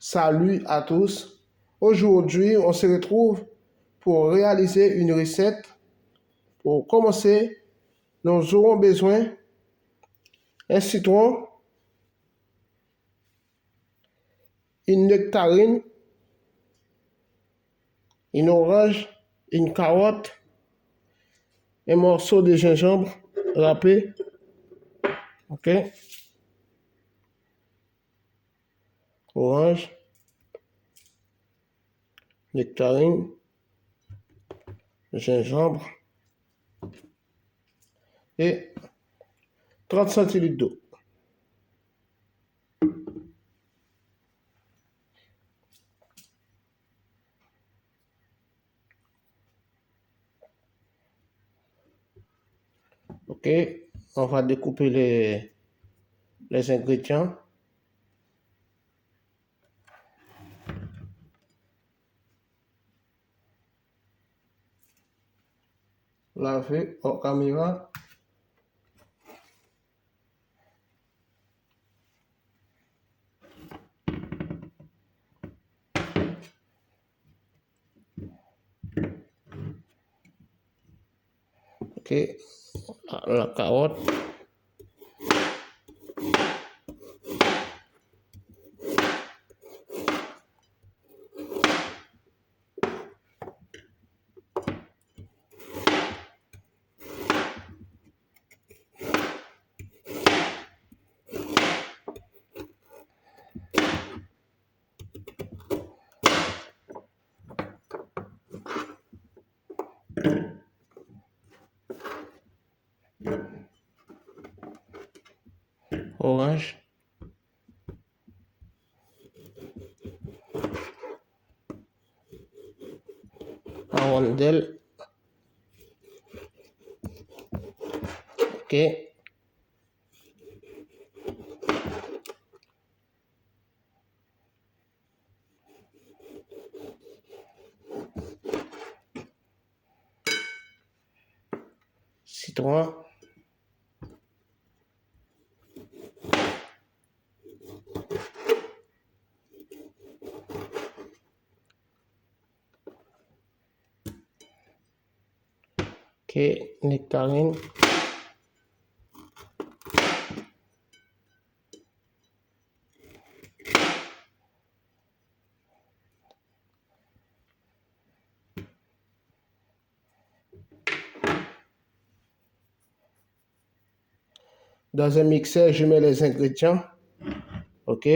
Salut à tous. Aujourd'hui, on se retrouve pour réaliser une recette. Pour commencer, nous aurons besoin d'un citron, une nectarine, une orange, une carotte, un morceau de gingembre râpé. OK? Orange, nectarine, gingembre et 30 centilitres d'eau. OK? On va découper les ingrédients. Laver au caméra. OK? La carotte. Orange, en rondelle. OK. Citron. OK, nectarine. Dans un mixeur, je mets les ingrédients. OK.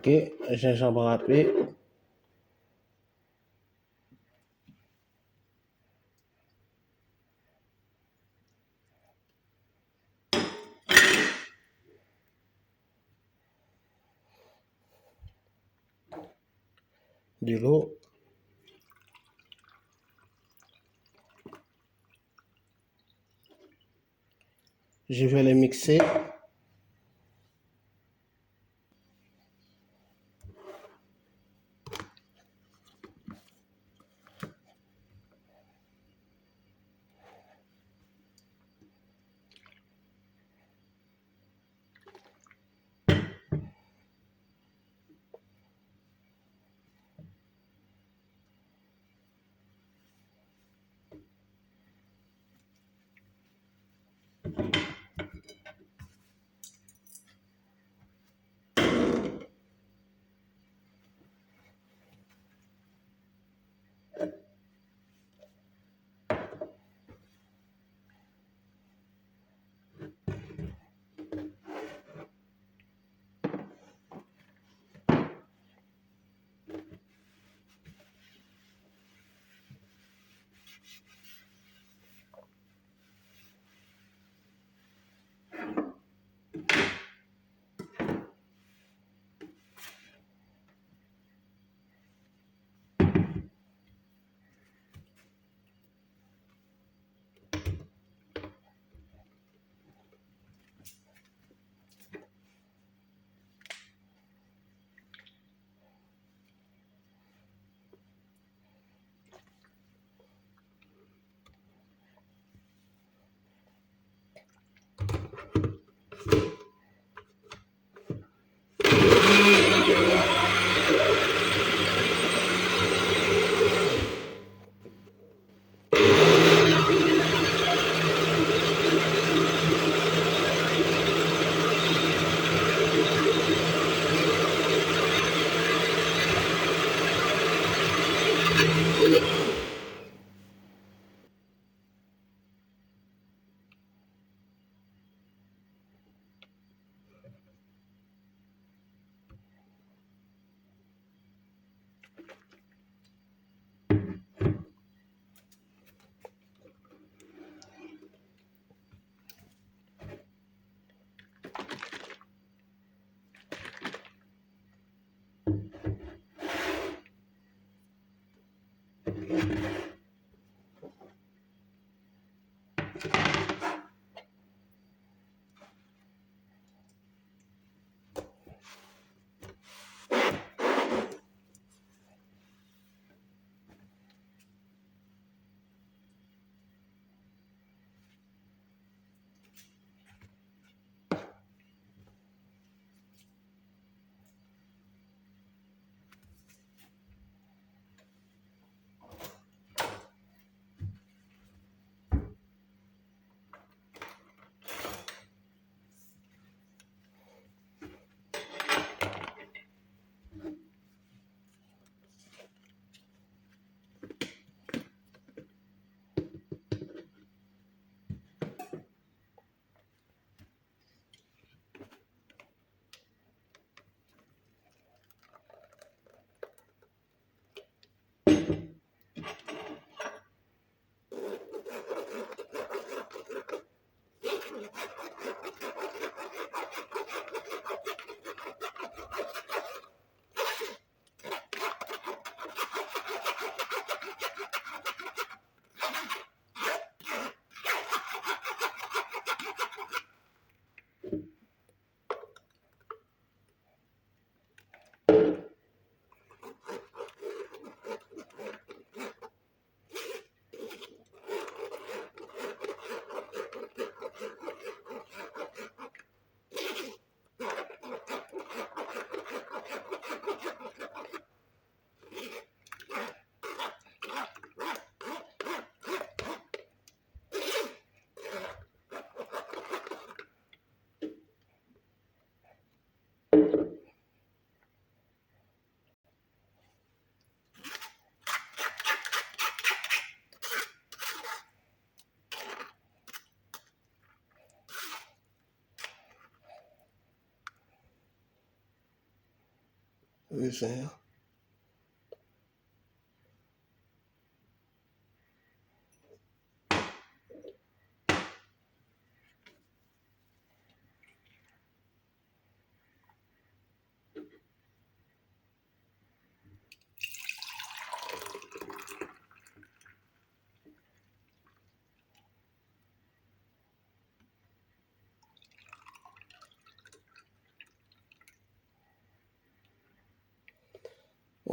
OK, gingembre râpé. De l'eau. Je vais les mixer. Oui, Seigneur.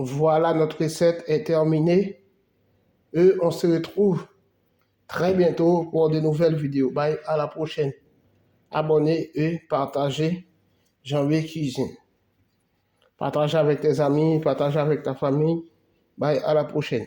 Voilà, notre recette est terminée. Et on se retrouve très bientôt pour de nouvelles vidéos. Bye, à la prochaine. Abonnez et partagez Janvier Cuisine. Partagez avec tes amis, partagez avec ta famille. Bye, à la prochaine.